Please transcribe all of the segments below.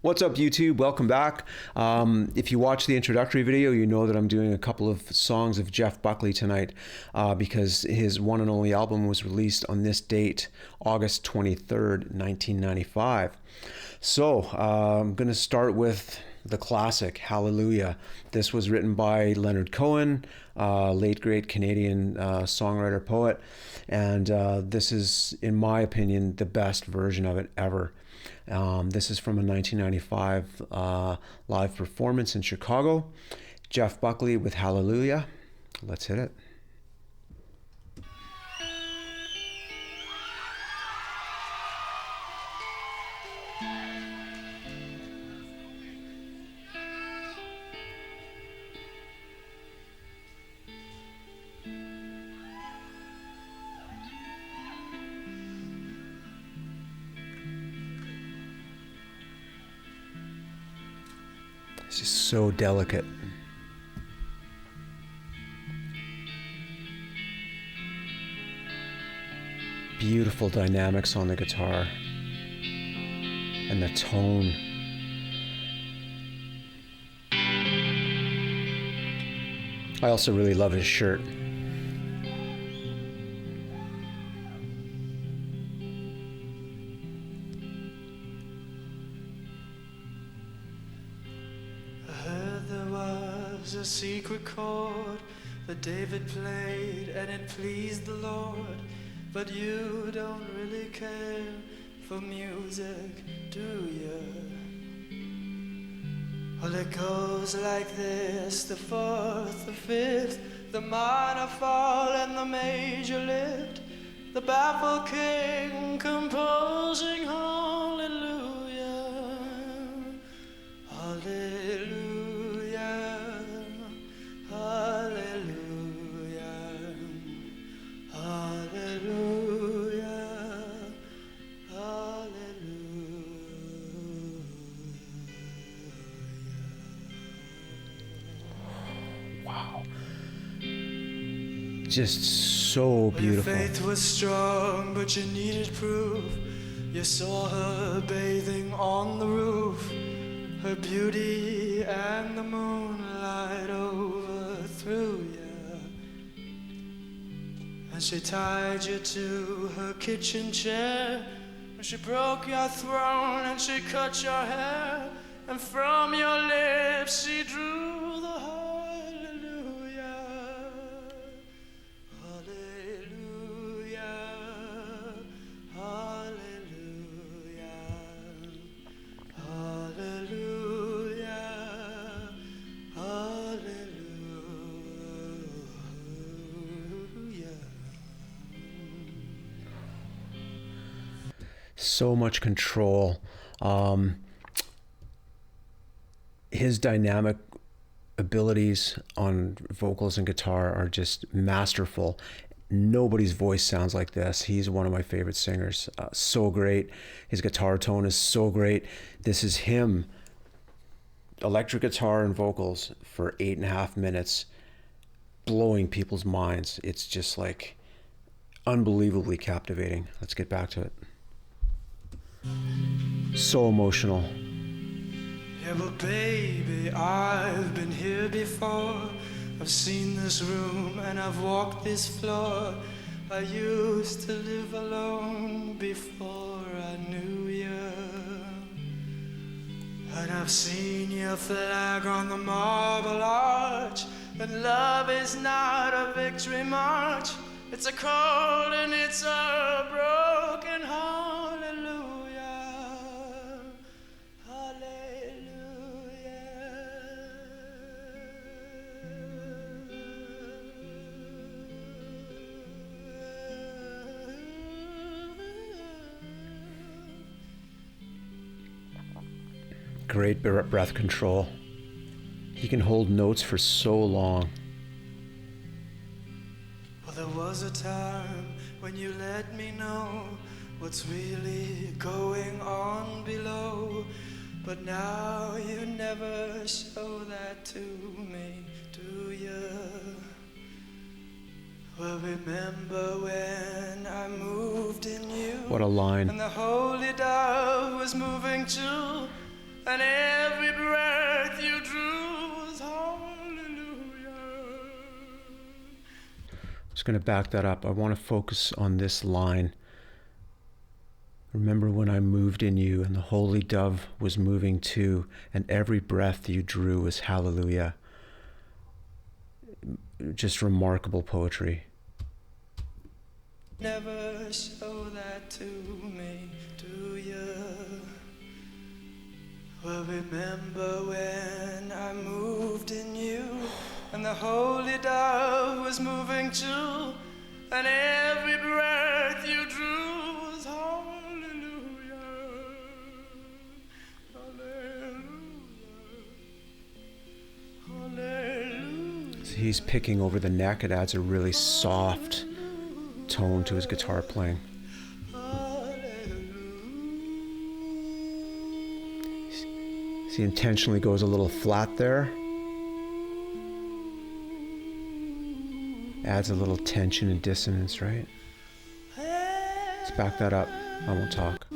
What's up, YouTube? Welcome back. If you watch the introductory video, you know that I'm doing a couple of songs of Jeff Buckley tonight because his one and only album was released on this date, August 23rd, 1995. So I'm going to start with the classic, Hallelujah. This was written by Leonard Cohen, late great Canadian songwriter, poet, and this is, in my opinion, the best version of it ever. This is from a 1995 live performance in Chicago. Jeff Buckley with Hallelujah. Let's hit it. It's just so delicate. Beautiful dynamics on the guitar. And the tone. I also really love his shirt. A secret chord that David played and it pleased the Lord, but you don't really care for music, do you? Well, it goes like this: the fourth, the fifth, the minor fall and the major lift, the baffled king composing hallelujah, hallelujah. Wow. Just so beautiful. Your faith was strong, but you needed proof. You saw her bathing on the roof, her beauty and the moonlight overthrew you. And she tied you to her kitchen chair, and she broke your throne and she cut your hair, and from your lips she drew the hallelujah, hallelujah, hallelujah, hallelujah, hallelujah. So much control. His dynamic abilities on vocals and guitar are just masterful. Nobody's voice sounds like this. He's one of my favorite singers. So great. His guitar tone is so great. This is him, electric guitar and vocals for 8.5 minutes, blowing people's minds. It's just like unbelievably captivating. Let's get back to it. So emotional. Yeah, but baby, I've been here before. I've seen this room and I've walked this floor. I used to live alone before I knew you. And I've seen your flag on the marble arch. And love is not a victory march. It's a cold and it's a broken hallelujah. Great breath control. He can hold notes for so long. Well, there was a time when you let me know what's really going on below, but now you never show that to me, do you? Well, remember when I moved in you? What a line. And the holy dove was moving too. and every breath you drew was hallelujah. Just going to back that up. I want to focus on this line. Remember when I moved in you and the holy dove was moving too, and every breath you drew was hallelujah. Just remarkable poetry. Never show that to me, do you? Well, remember when I moved in you and the holy dove was moving too, and every breath you drew was hallelujah, hallelujah, hallelujah. So he's picking over the neck. It adds a really soft tone to his guitar playing. He intentionally goes a little flat there. Adds a little tension and dissonance, right? Let's back that up. I won't talk.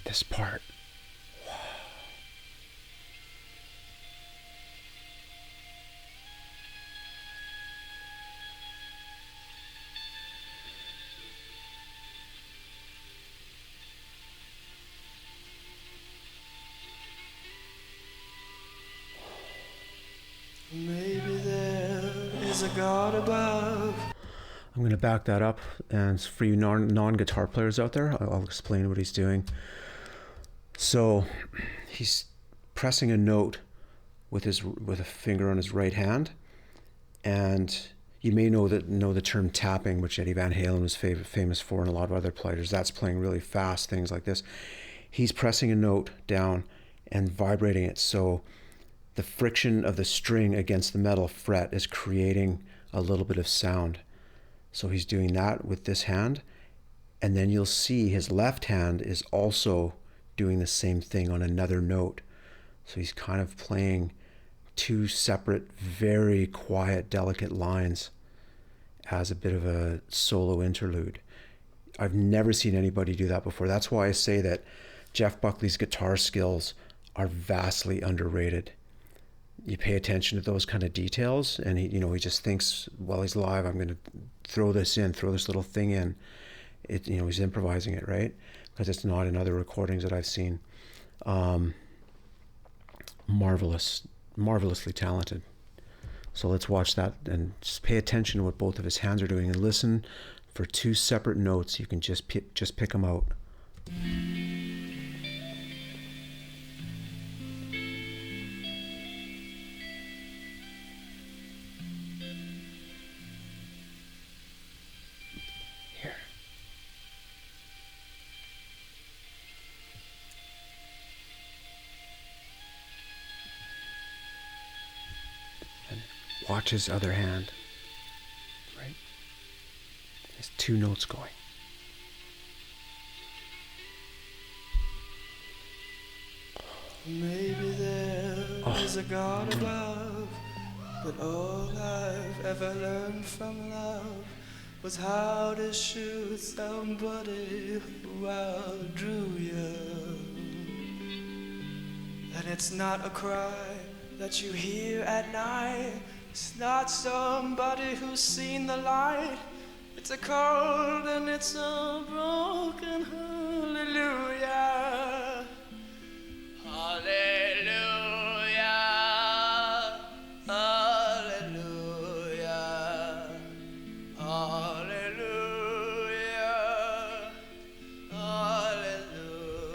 This part. Wow. Maybe there is a God above. I'm going to back that up, and for you non-guitar players out there, I'll explain what he's doing. So he's pressing a note with a finger on his right hand, and you may know the term tapping, which Eddie Van Halen was famous for, and a lot of other players. That's playing really fast, things like this. He's pressing a note down and vibrating it, so the friction of the string against the metal fret is creating a little bit of sound. So he's doing that with this hand, and then you'll see his left hand is also doing the same thing on another note. So he's kind of playing two separate, very quiet, delicate lines as a bit of a solo interlude. I've never seen anybody do that before. That's why I say that Jeff Buckley's guitar skills are vastly underrated. You pay attention to those kind of details, and he just thinks while he's live, I'm going to throw this little thing in. He's improvising it, right? Because it's not in other recordings that I've seen. Marvelously talented. So let's watch that and just pay attention to what both of his hands are doing and listen for two separate notes. You can just pick them out. Watch his other hand, right? There's two notes going. Maybe there is a God above, but all I've ever learned from love was how to shoot somebody who outdrew you. And it's not a cry that you hear at night. It's not somebody who's seen the light. It's a cold and it's a broken hallelujah.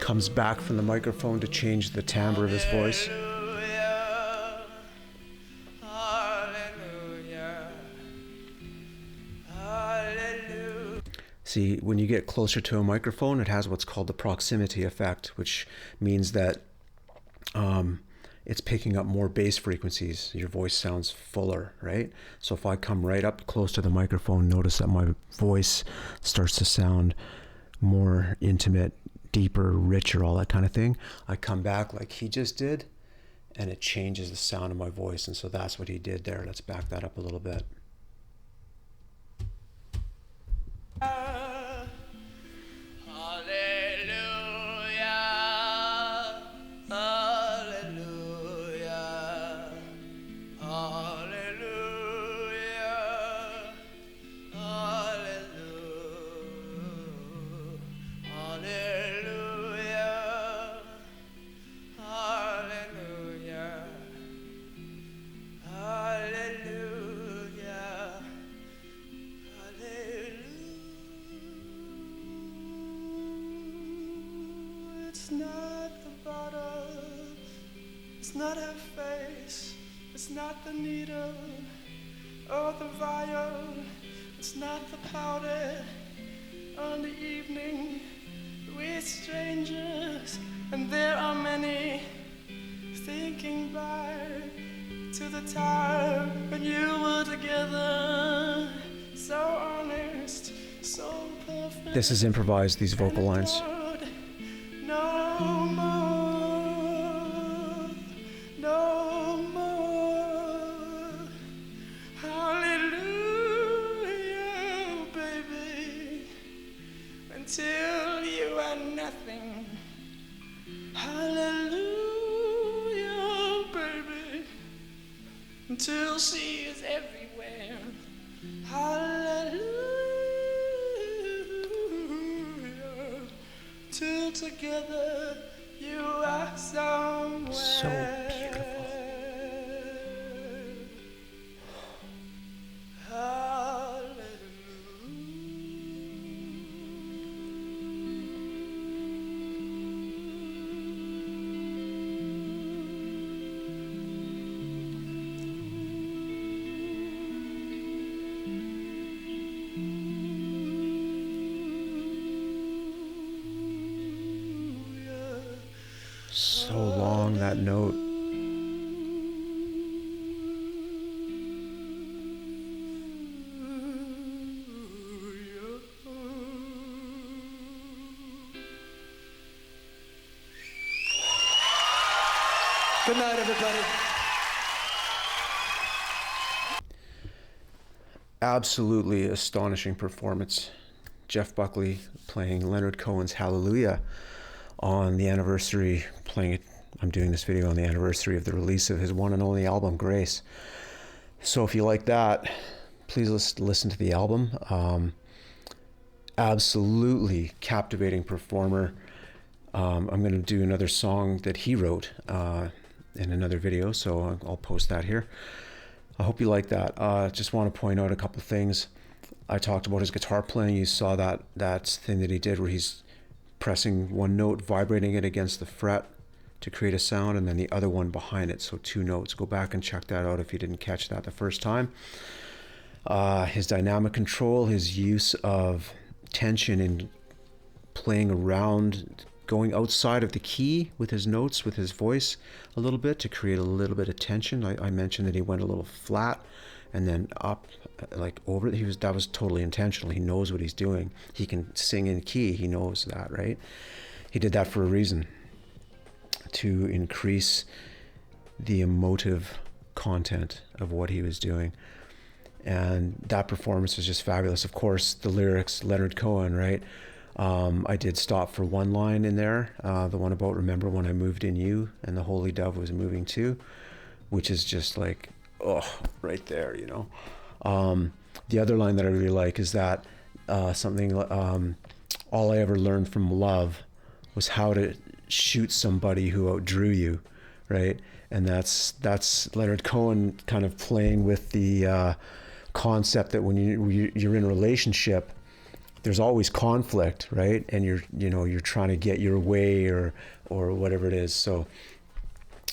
comes back from the microphone to change the timbre of his voice. Hallelujah, hallelujah, hallelujah. See, when you get closer to a microphone, it has what's called the proximity effect, which means that it's picking up more bass frequencies. Your voice sounds fuller, right? So if I come right up close to the microphone, notice that my voice starts to sound more intimate, deeper, richer, all that kind of thing. I come back like he just did, and it changes the sound of my voice. And so that's what he did there. Let's back that up a little bit. It's not the bottle, it's not her face, it's not the needle or the vial, it's not the powder on the evening. We're strangers, and there are many thinking back to the time when you were together, so honest, so perfect. This is improvised, these vocal lines. No more, no more. Hallelujah, baby. Until you are nothing. Hallelujah, baby. Until she is everywhere. Hallelujah. Till together you are somewhere. So beautiful. So long, that note. Good night, everybody. Absolutely astonishing performance. Jeff Buckley playing Leonard Cohen's Hallelujah on the anniversary, playing it. I'm doing this video on the anniversary of the release of his one and only album, Grace. So if you like that, please listen to the album. Absolutely captivating performer. I'm going to do another song that he wrote in another video, so I'll post that here. I hope you like that. Just want to point out a couple things. I talked about his guitar playing. You saw that thing that he did where he's pressing one note, vibrating it against the fret to create a sound, and then the other one behind it, so two notes. Go back and check that out if you didn't catch that the first time. His dynamic control, his use of tension in playing around, going outside of the key with his notes, with his voice a little bit to create a little bit of tension. I mentioned that he went a little flat and then up, like over. That was totally intentional. He knows what he's doing. He can sing in key. He knows that, right? He did that for a reason, to increase the emotive content of what he was doing. And that performance was just fabulous. Of course, the lyrics, Leonard Cohen, right? I did stop for one line in there, the one about remember when I moved in you and the holy dove was moving too, which is just like, oh, right there, you know. The other line that I really like is that something, all I ever learned from love was how to shoot somebody who outdrew you, right? And that's Leonard Cohen kind of playing with the concept that when you're in a relationship, there's always conflict, right? And you're trying to get your way or whatever it is. So,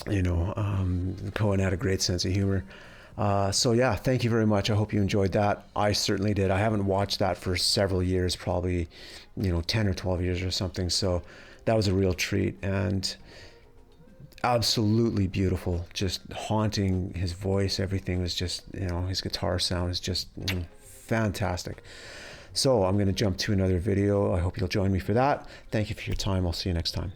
Cohen had a great sense of humor. So yeah, thank you very much. I hope you enjoyed that. I certainly did. I haven't watched that for several years, probably, 10 or 12 years or something. So that was a real treat and absolutely beautiful, just haunting. His voice, everything was just, his guitar sound is just fantastic. So I'm going to jump to another video. I hope you'll join me for that. Thank you for your time. I'll see you next time.